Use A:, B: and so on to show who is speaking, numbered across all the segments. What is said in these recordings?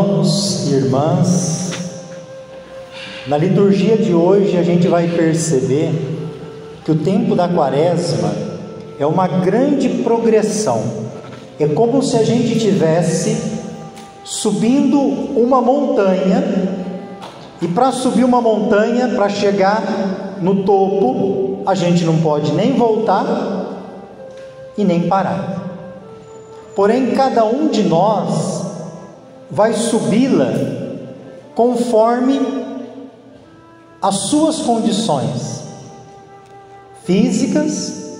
A: irmãos e irmãs, na liturgia de hoje a gente vai perceber que o tempo da Quaresma é uma grande progressão. É como se a gente estivesse subindo uma montanha, e para subir uma montanha, para chegar no topo, a gente não pode nem voltar e nem parar. Porém, cada um de nós vai subi-la conforme as suas condições físicas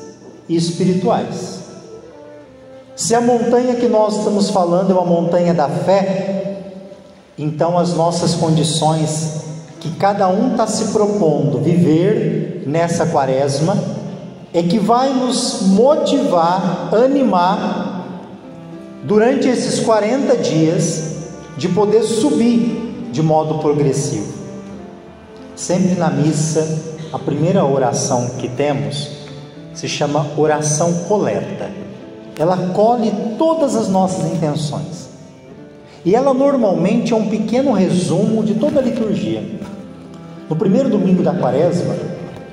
A: e espirituais. Se a montanha que nós estamos falando é uma montanha da fé, então as nossas condições que cada um está se propondo viver nessa Quaresma é que vai nos motivar, animar durante esses 40 dias de poder subir de modo progressivo. Sempre na missa, a primeira oração que temos se chama oração coleta. Ela colhe todas as nossas intenções. E ela normalmente é um pequeno resumo de toda a liturgia. No primeiro domingo da Quaresma,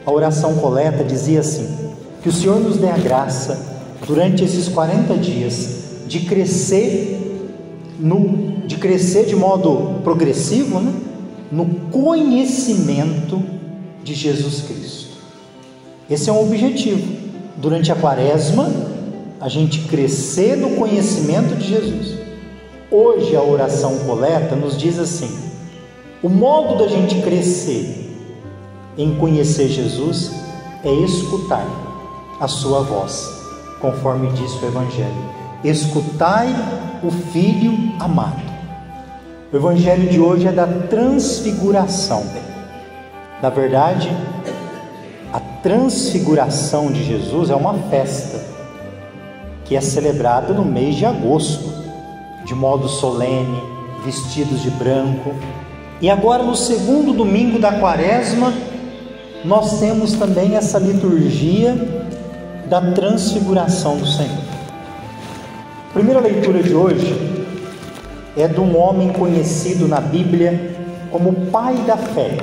A: a oração coleta dizia assim: que o Senhor nos dê a graça, durante esses 40 dias, de crescer de modo progressivo, no conhecimento de Jesus Cristo. Esse é um objetivo. Durante a Quaresma, a gente crescer no conhecimento de Jesus. Hoje a oração coleta nos diz assim: o modo da gente crescer em conhecer Jesus é escutar a sua voz, conforme diz o Evangelho. Escutai o Filho amado. O Evangelho de hoje é da transfiguração. Na verdade, a transfiguração de Jesus é uma festa que é celebrada no mês de agosto, de modo solene, vestidos de branco. E agora, no segundo domingo da Quaresma, nós temos também essa liturgia da transfiguração do Senhor. A primeira leitura de hoje é de um homem conhecido na Bíblia como pai da fé.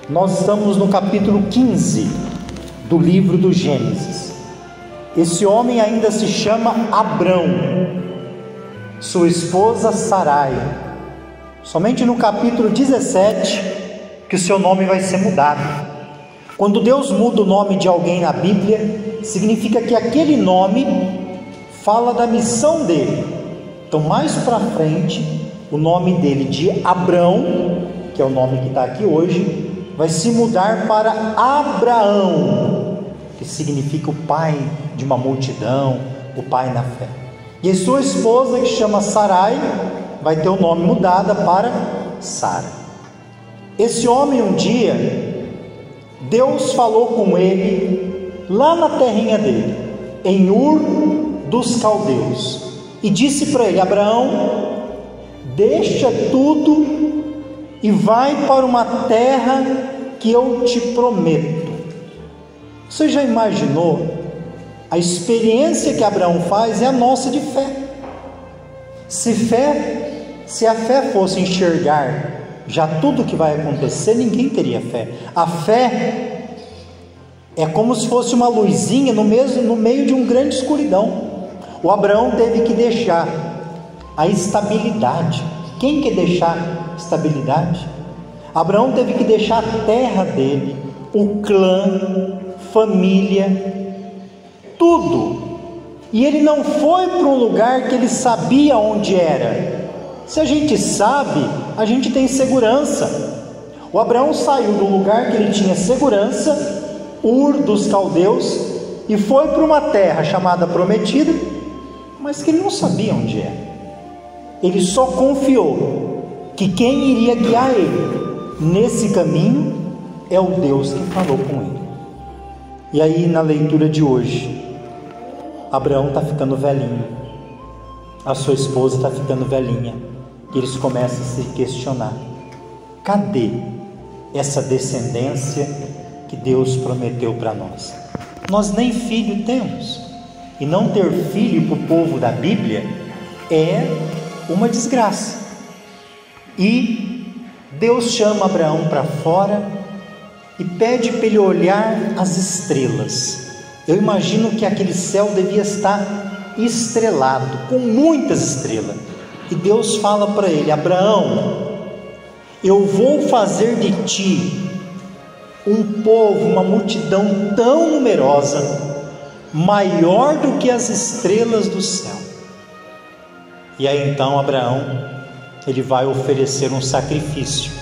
A: Nós estamos no capítulo 15 do livro do Gênesis. Esse homem ainda se chama Abrão, sua esposa Sarai. Somente no capítulo 17 que o seu nome vai ser mudado. Quando Deus muda o nome de alguém na Bíblia, significa que aquele nome fala da missão dele. Então, mais para frente, o nome dele de Abrão, que é o nome que está aqui hoje, vai se mudar para Abraão, que significa o pai de uma multidão, o pai na fé. E a sua esposa, que chama Sarai, vai ter o nome mudado para Sara. Esse homem, um dia, Deus falou com ele lá na terrinha dele, em Ur dos Caldeus, e disse para ele: Abraão, deixa tudo e vai para uma terra que eu te prometo. Você já imaginou? A experiência que Abraão faz é a nossa de fé. Se a fé fosse enxergar já tudo o que vai acontecer, ninguém teria fé. A fé é como se fosse uma luzinha no meio de uma grande escuridão. O Abraão teve que deixar a estabilidade. Quem quer deixar estabilidade? Abraão teve que deixar a terra dele, o clã, família, tudo. E ele não foi para um lugar que ele sabia onde era. Se a gente sabe, a gente tem segurança. O Abraão saiu do lugar que ele tinha segurança, Ur dos Caldeus, e foi para uma terra chamada Prometida, mas que ele não sabia onde era. Ele só confiou que quem iria guiar ele nesse caminho é o Deus que falou com ele. E aí, na leitura de hoje, Abraão está ficando velhinho, a sua esposa está ficando velhinha, e eles começam a se questionar: cadê essa descendência que Deus prometeu para nós? Nós nem filho temos, e não ter filho para o povo da Bíblia é uma desgraça. E Deus chama Abraão para fora e pede para ele olhar as estrelas. Eu imagino que aquele céu devia estar estrelado, com muitas estrelas. E Deus fala para ele: Abraão, eu vou fazer de ti um povo, uma multidão tão numerosa, maior do que as estrelas do céu. E aí então Abraão, ele vai oferecer um sacrifício.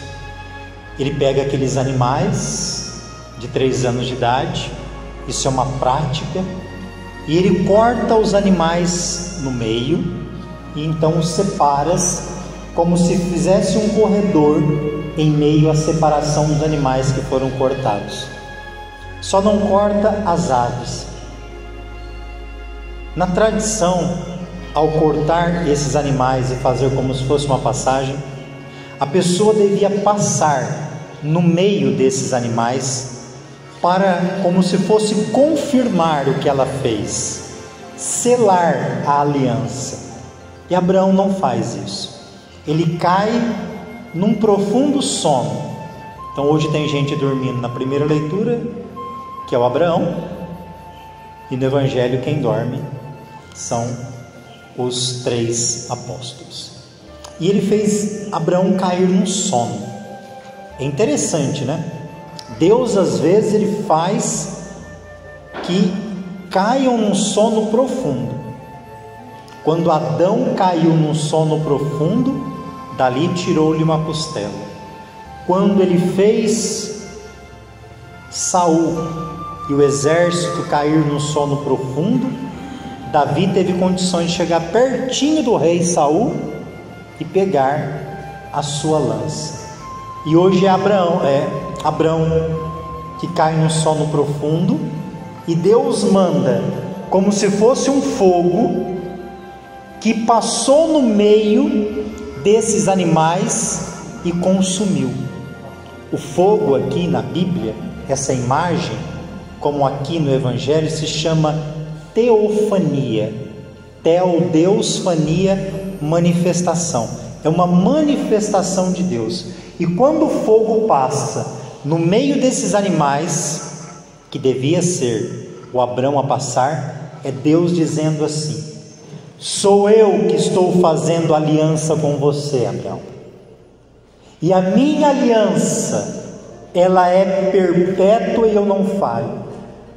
A: Ele pega aqueles animais de 3 anos de idade, isso é uma prática, e ele corta os animais no meio, e então os separa, como se fizesse um corredor em meio à separação dos animais que foram cortados. Só não corta as aves. Na tradição, ao cortar esses animais e fazer como se fosse uma passagem, a pessoa devia passar no meio desses animais para, como se fosse confirmar o que ela fez, selar a aliança. E Abraão não faz isso. Ele cai num profundo sono. Então hoje tem gente dormindo na primeira leitura, que é o Abraão, e no Evangelho quem dorme são os 3 apóstolos. E ele fez Abraão cair num sono. É interessante, né? Deus às vezes ele faz que caiam num sono profundo. Quando Adão caiu num sono profundo, dali tirou-lhe uma costela. Quando ele fez Saul e o exército cair num sono profundo, Davi teve condições de chegar pertinho do rei Saul e pegar a sua lança. E hoje é Abraão que cai num sono profundo, e Deus manda, como se fosse um fogo, que passou no meio desses animais e consumiu. O fogo aqui na Bíblia, essa imagem, como aqui no Evangelho, se chama teofania. Teo, Deus, fania, manifestação. É uma manifestação de Deus. E quando o fogo passa no meio desses animais, que devia ser o Abraão a passar, é Deus dizendo assim: sou eu que estou fazendo aliança com você, Abraão. E a minha aliança, ela é perpétua e eu não falho.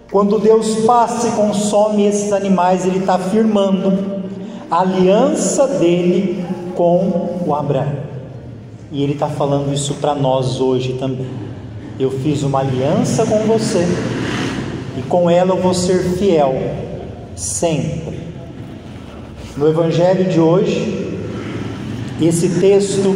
A: Quando Deus passa e consome esses animais, Ele está afirmando a aliança dele com o Abraão. E Ele está falando isso para nós hoje também. Eu fiz uma aliança com você, e com ela eu vou ser fiel, sempre. No Evangelho de hoje, esse texto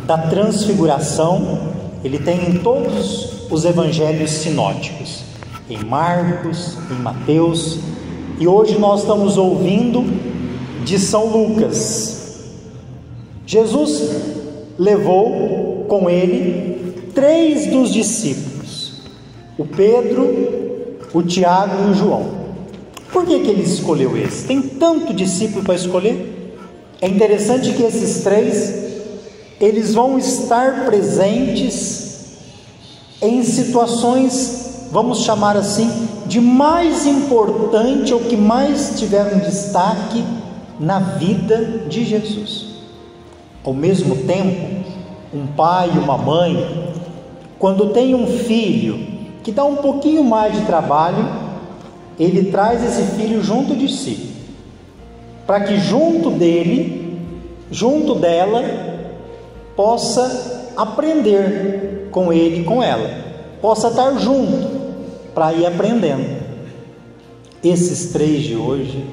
A: da transfiguração, ele tem em todos os evangelhos sinóticos, em Marcos, em Mateus, e hoje nós estamos ouvindo de São Lucas. Jesus levou com ele 3 dos discípulos, o Pedro, o Tiago e o João. Por que ele escolheu esse? Tem tanto discípulo para escolher. É interessante que esses 3, eles vão estar presentes em situações, vamos chamar assim, de mais importante, ou que mais tiveram destaque na vida de Jesus. Ao mesmo tempo, um pai e uma mãe, quando tem um filho que dá um pouquinho mais de trabalho, ele traz esse filho junto de si, para que junto dela, possa aprender com ele e com ela, possa estar junto, para ir aprendendo. Esses 3 de hoje,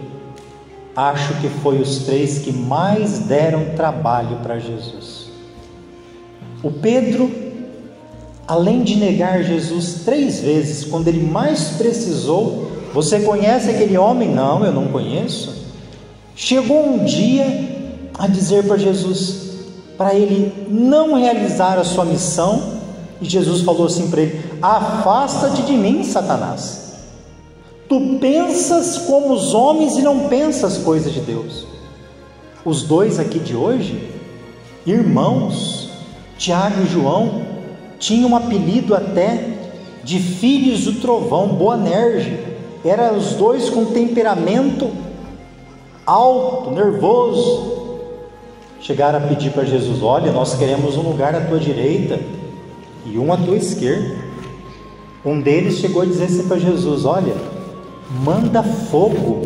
A: acho que foi os 3 que mais deram trabalho para Jesus. O Pedro, além de negar Jesus 3 vezes, quando ele mais precisou, você conhece aquele homem? Não, eu não conheço. Chegou um dia a dizer para Jesus, para ele não realizar a sua missão, e Jesus falou assim para ele: afasta-te de mim, Satanás. Tu pensas como os homens e não pensas coisas de Deus. Os 2 aqui de hoje irmãos, Tiago e João, tinham um apelido até de filhos do trovão, Boanerges. Eram os dois com temperamento alto, nervoso. Chegaram a pedir para Jesus: olha, nós queremos um lugar à tua direita e um à tua esquerda. Um deles chegou a dizer assim para Jesus: olha, manda fogo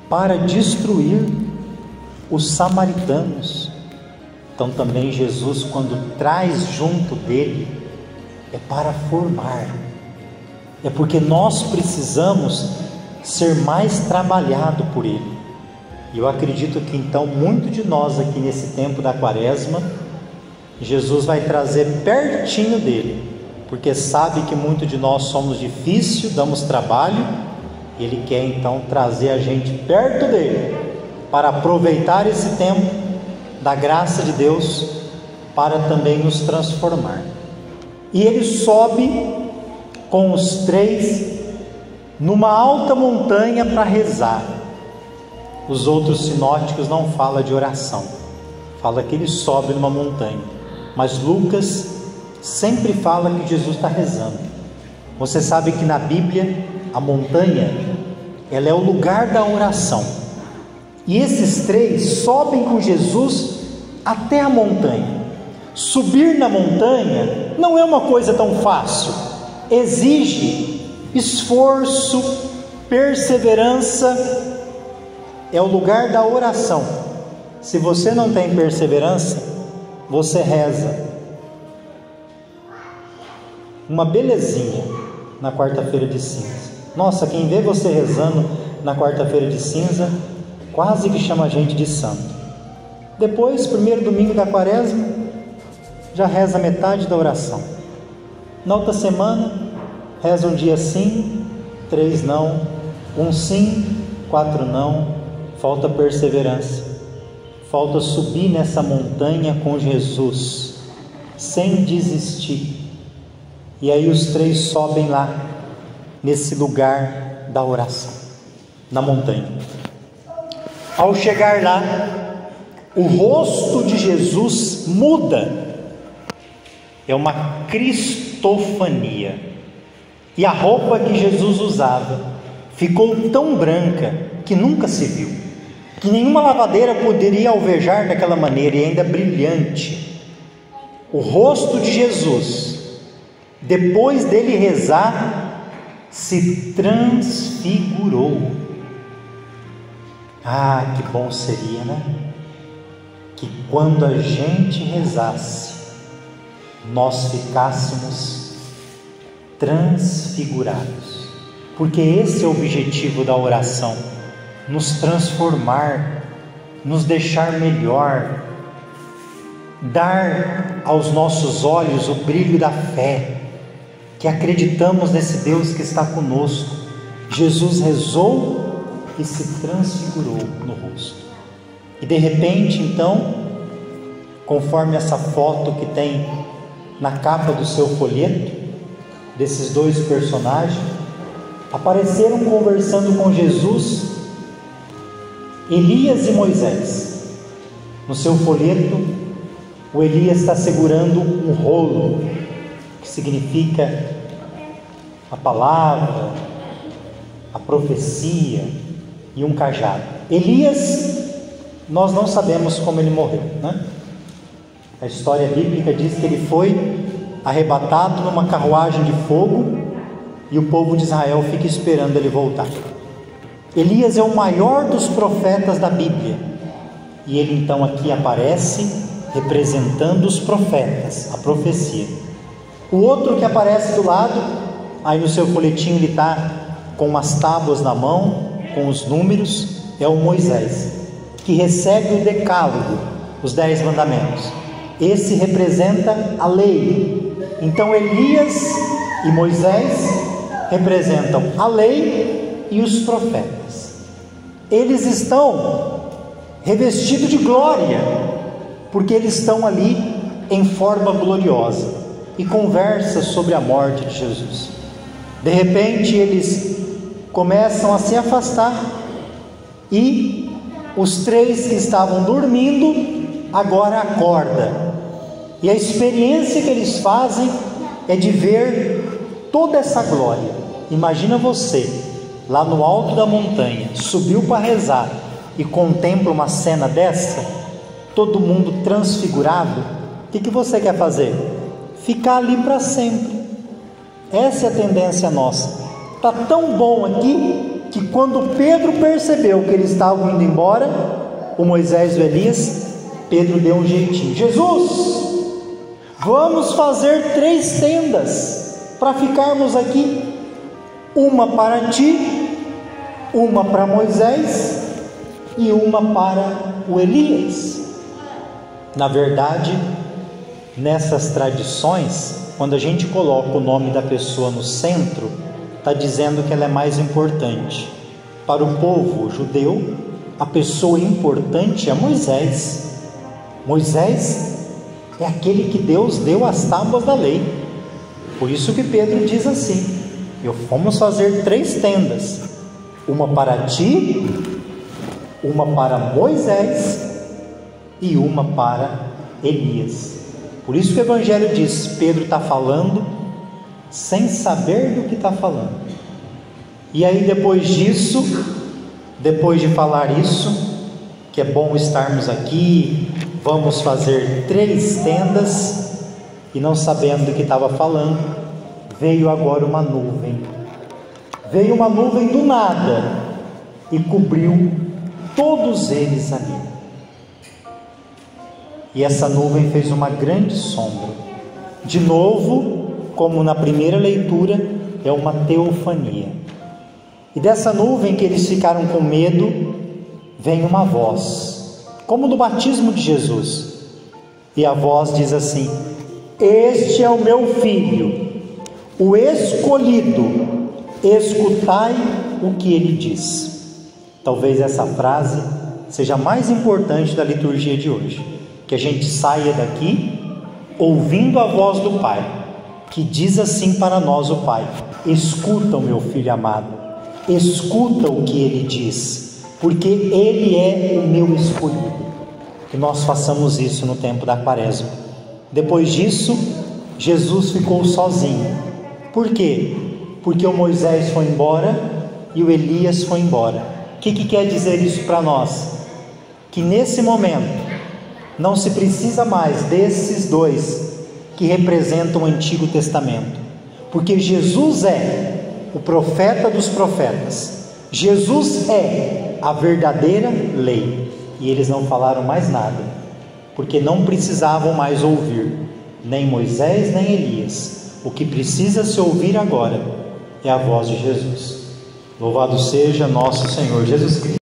A: para destruir os samaritanos. Então também Jesus, quando traz junto dele, é para formar, é porque nós precisamos ser mais trabalhado por ele. E eu acredito que então muito de nós aqui nesse tempo da quaresma, Jesus vai trazer pertinho dele, porque sabe que muito de nós somos difíceis, damos trabalho, e ele quer então trazer a gente perto dele, para aproveitar esse tempo da graça de Deus, para também nos transformar. E ele sobe com os três numa alta montanha para rezar. Os outros sinóticos não falam de oração, fala que ele sobe numa montanha, mas Lucas sempre fala que Jesus está rezando. Você sabe que na Bíblia a montanha, ela é o lugar da oração, e esses três sobem com Jesus até a montanha. Subir na montanha não é uma coisa tão fácil, exige esforço, perseverança. É o lugar da oração. Se você não tem perseverança, você reza uma belezinha na quarta-feira de cinza. Nossa, quem vê você rezando na quarta-feira de cinza, quase que chama a gente de santo. Depois, primeiro domingo da quaresma, já reza metade da oração. Na outra semana, reza um dia sim, 3 não, 1 sim, 4 não. Falta perseverança, falta subir nessa montanha com Jesus, sem desistir. E aí os três sobem lá, nesse lugar da oração, na montanha. Ao chegar lá, o rosto de Jesus muda, é uma cristofania, e a roupa que Jesus usava ficou tão branca que nunca se viu, que nenhuma lavadeira poderia alvejar daquela maneira, e ainda brilhante. O rosto de Jesus, depois dele rezar, se transfigurou. Ah, que bom seria, né? Que quando a gente rezasse, nós ficássemos transfigurados, porque esse é o objetivo da oração: nos transformar, nos deixar melhor, dar aos nossos olhos o brilho da fé, que acreditamos nesse Deus que está conosco. Jesus rezou e se transfigurou no rosto. E de repente, então, conforme essa foto que tem na capa do seu folheto, desses dois personagens, apareceram conversando com Jesus Elias e Moisés. No seu folheto, o Elias está segurando um rolo, que significa a palavra, a profecia, e um cajado. Elias, nós não sabemos como ele morreu, né? A história bíblica diz que ele foi arrebatado numa carruagem de fogo, e o povo de Israel fica esperando ele voltar. Elias é o maior dos profetas da Bíblia, e ele então aqui aparece representando os profetas, a profecia. O outro que aparece do lado, aí no seu folhetinho ele está com umas tábuas na mão, com os números, é o Moisés, que recebe o decálogo, os 10 mandamentos. Esse representa a lei. Então Elias e Moisés representam a lei e os profetas. Eles estão revestidos de glória, porque eles estão ali em forma gloriosa e conversam sobre a morte de Jesus. De repente eles começam a se afastar, e os 3 que estavam dormindo agora acorda. E a experiência que eles fazem é de ver toda essa glória. Imagina você, lá no alto da montanha, subiu para rezar e contempla uma cena dessa, todo mundo transfigurado. O que você quer fazer? Ficar ali para sempre. Essa é a tendência nossa. Está tão bom aqui, que quando Pedro percebeu que eles estavam indo embora, o Moisés e o Elias, Pedro deu um jeitinho: Jesus, vamos fazer 3 tendas para ficarmos aqui, uma para ti, uma para Moisés e uma para o Elias. Na verdade, nessas tradições, quando a gente coloca o nome da pessoa no centro, está dizendo que ela é mais importante. Para o povo judeu, a pessoa importante é Moisés. Moisés é aquele que Deus deu as tábuas da lei. Por isso que Pedro diz assim: vamos fazer 3 tendas, uma para ti, uma para Moisés e uma para Elias. Por isso que o Evangelho diz: Pedro está falando sem saber do que está falando. E aí depois disso, depois de falar isso, que é bom estarmos aqui, vamos fazer 3 tendas, e não sabendo do que estava falando, veio agora uma nuvem. Veio uma nuvem do nada e cobriu todos eles ali. E essa nuvem fez uma grande sombra. De novo, como na primeira leitura, é uma teofania. E dessa nuvem que eles ficaram com medo, vem uma voz, como no batismo de Jesus. E a voz diz assim: este é o meu filho, o escolhido, escutai o que ele diz. Talvez essa frase seja a mais importante da liturgia de hoje, que a gente saia daqui ouvindo a voz do Pai, que diz assim para nós: o Pai, escuta o meu filho amado, escuta o que ele diz, porque ele é o meu escolhido. Que nós façamos isso no tempo da Quaresma. Depois disso, Jesus ficou sozinho. Por quê? Porque o Moisés foi embora e o Elias foi embora. O que quer dizer isso para nós? Que nesse momento não se precisa mais desses 2 que representam o Antigo Testamento, porque Jesus é o profeta dos profetas, Jesus é a verdadeira lei. E eles não falaram mais nada, porque não precisavam mais ouvir nem Moisés nem Elias. O que precisa se ouvir agora é a voz de Jesus. Louvado seja nosso Senhor Jesus Cristo.